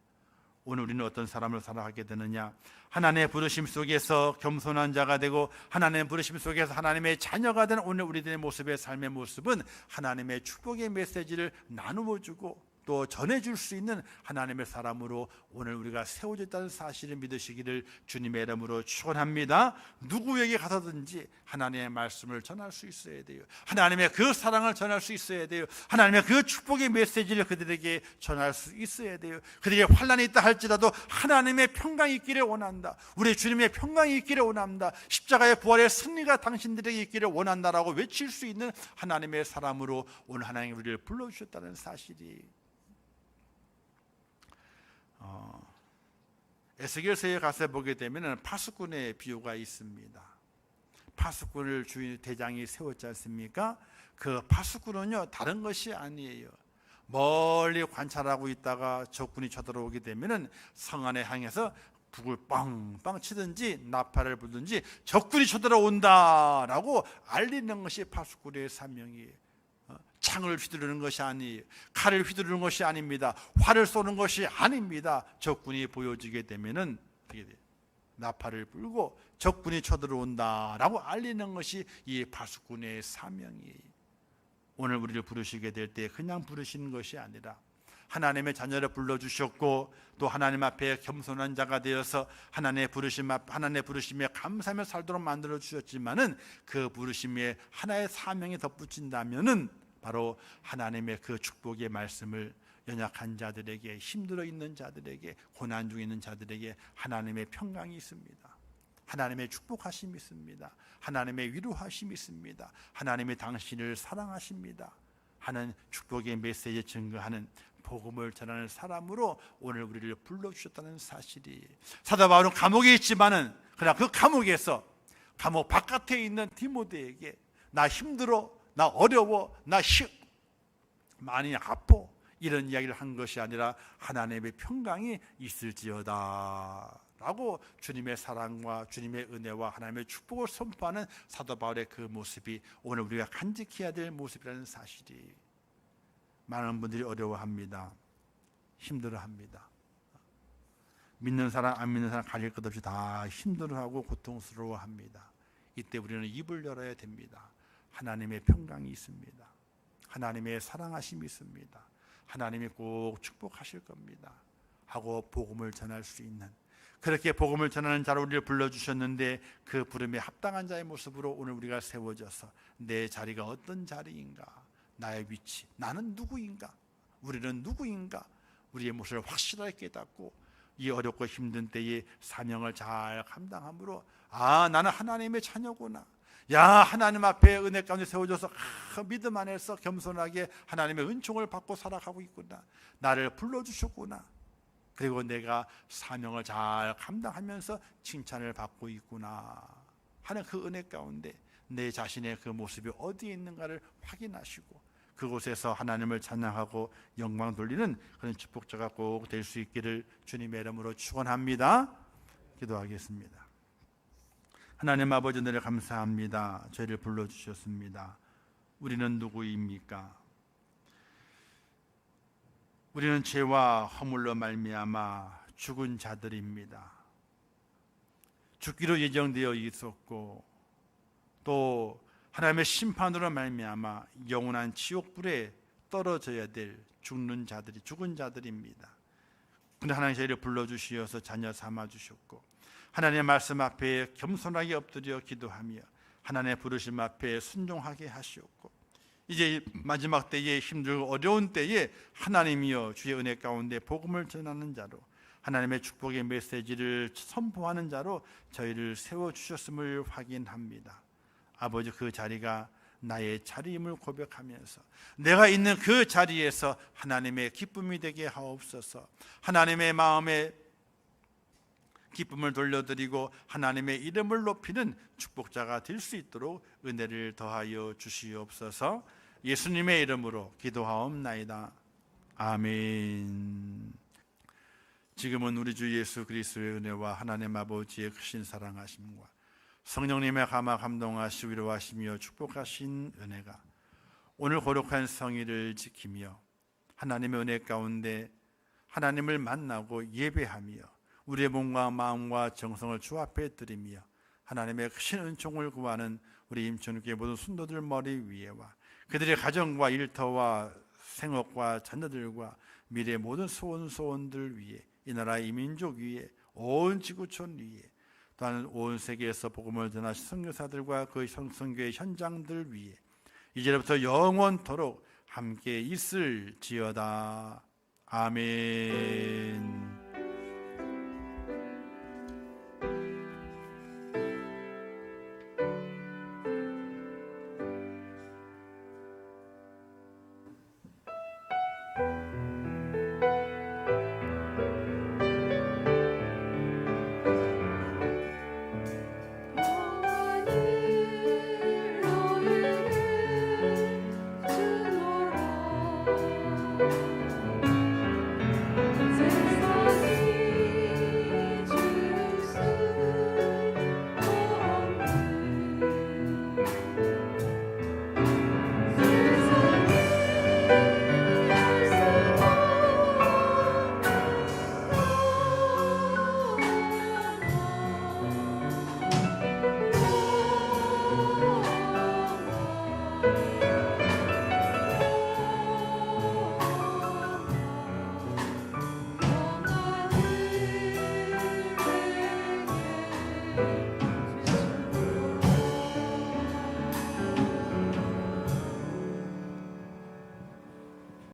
S1: 오늘 우리는 어떤 사람을 살아가게 되느냐? 하나님의 부르심 속에서 겸손한 자가 되고 하나님의 부르심 속에서 하나님의 자녀가 되는 오늘 우리들의 모습의 삶의 모습은 하나님의 축복의 메시지를 나누어 주고 또 전해줄 수 있는 하나님의 사람으로 오늘 우리가 세워졌다는 사실을 믿으시기를 주님의 이름으로 축원합니다. 누구에게 가서든지 하나님의 말씀을 전할 수 있어야 돼요. 하나님의 그 사랑을 전할 수 있어야 돼요. 하나님의 그 축복의 메시지를 그들에게 전할 수 있어야 돼요. 그들에게 환난이 있다 할지라도 하나님의 평강이 있기를 원한다. 우리 주님의 평강이 있기를 원합니다. 십자가의 부활의 승리가 당신들에게 있기를 원한다라고 외칠 수 있는 하나님의 사람으로 오늘 하나님 우리를 불러주셨다는 사실이 에스겔서에 가서 보게 되면 파수꾼의 비유가 있습니다. 파수꾼을 주인 대장이 세웠지 않습니까? 그 파수꾼은요 다른 것이 아니에요. 멀리 관찰하고 있다가 적군이 쳐들어오게 되면은 성 안에 향해서 북을 빵빵 치든지 나팔을 불든지 적군이 쳐들어온다라고 알리는 것이 파수꾼의 사명이에요. 창을 휘두르는 것이 아니에요. 칼을 휘두르는 것이 아닙니다. 활을 쏘는 것이 아닙니다. 적군이 보여지게 되면은 어떻게 돼요? 나팔을 불고 적군이 쳐들어온다라고 알리는 것이 이 파수꾼의 사명이에요. 오늘 우리를 부르시게 될 때 그냥 부르시는 것이 아니라 하나님의 자녀를 불러주셨고 또 하나님 앞에 겸손한 자가 되어서 하나님의 부르심에 감사하며 살도록 만들어 주셨지만은 그 부르심에 하나의 사명이 덧붙인다면은 바로 하나님의 그 축복의 말씀을 연약한 자들에게, 힘들어 있는 자들에게, 고난 중에 있는 자들에게 하나님의 평강이 있습니다. 하나님의 축복하심이 있습니다. 하나님의 위로하심이 있습니다. 하나님의 당신을 사랑하십니다 하는 축복의 메시지에 증거하는 복음을 전하는 사람으로 오늘 우리를 불러주셨다는 사실이, 사도 바울은 감옥에 있지만은 그러나 그 감옥에서 감옥 바깥에 있는 디모데에게 나 힘들어, 나 어려워, 나 많이 아파 이런 이야기를 한 것이 아니라 하나님의 평강이 있을지어다 라고 주님의 사랑과 주님의 은혜와 하나님의 축복을 선포하는 사도 바울의 그 모습이 오늘 우리가 간직해야 될 모습이라는 사실이, 많은 분들이 어려워합니다. 힘들어합니다. 믿는 사람 안 믿는 사람 가릴 것 없이 다 힘들어하고 고통스러워합니다. 이때 우리는 입을 열어야 됩니다. 하나님의 평강이 있습니다. 하나님의 사랑하심이 있습니다. 하나님이 꼭 축복하실 겁니다 하고 복음을 전할 수 있는, 그렇게 복음을 전하는 자로 우리를 불러주셨는데 그 부름에 합당한 자의 모습으로 오늘 우리가 세워져서 내 자리가 어떤 자리인가, 나의 위치, 나는 누구인가, 우리는 누구인가, 우리의 모습을 확실하게 깨닫고 이 어렵고 힘든 때에 사명을 잘 감당함으로 나는 하나님의 자녀구나, 야 하나님 앞에 은혜 가운데 세워져서 믿음 안에서 겸손하게 하나님의 은총을 받고 살아가고 있구나, 나를 불러주셨구나, 그리고 내가 사명을 잘 감당하면서 칭찬을 받고 있구나 하는 그 은혜 가운데 내 자신의 그 모습이 어디에 있는가를 확인하시고 그곳에서 하나님을 찬양하고 영광 돌리는 그런 축복자가 꼭 될 수 있기를 주님의 이름으로 축원합니다. 기도하겠습니다. 하나님 아버지, 은혜를 감사합니다. 저희를 불러주셨습니다. 우리는 누구입니까? 우리는 죄와 허물로 말미암아 죽은 자들입니다. 죽기로 예정되어 있었고 또 하나님의 심판으로 말미암아 영원한 지옥불에 떨어져야 될 죽는 자들입니다. 그런데 하나님 저희를 불러주시어서 자녀 삼아주셨고 하나님의 말씀 앞에 겸손하게 엎드려 기도하며 하나님의 부르심 앞에 순종하게 하시었고 이제 마지막 때에 힘들고 어려운 때에 하나님이여 주의 은혜 가운데 복음을 전하는 자로 하나님의 축복의 메시지를 선포하는 자로 저희를 세워주셨음을 확인합니다. 아버지, 그 자리가 나의 자리임을 고백하면서 내가 있는 그 자리에서 하나님의 기쁨이 되게 하옵소서. 하나님의 마음에 기쁨을 돌려드리고 하나님의 이름을 높이는 축복자가 될 수 있도록 은혜를 더하여 주시옵소서. 예수님의 이름으로 기도하옵나이다. 아멘. 지금은 우리 주 예수 그리스도의 은혜와 하나님 아버지의 크신 사랑하심과 성령님의 감화 감동하시고 위로하시며 축복하신 은혜가 오늘 거룩한 성일을 지키며 하나님의 은혜 가운데 하나님을 만나고 예배하며 우리의 몸과 마음과 정성을 주 앞에 드리며 하나님의 크신 은총을 구하는 우리 임천국의 모든 순도들 머리 위에와 그들의 가정과 일터와 생업과 자녀들과 미래의 모든 소원들 위에 이 나라 이 민족 위에 온 지구촌 위에 또한 온 세계에서 복음을 전하신 선교사들과 그 선교의 현장들 위에 이제부터 영원토록 함께 있을지어다. 아멘.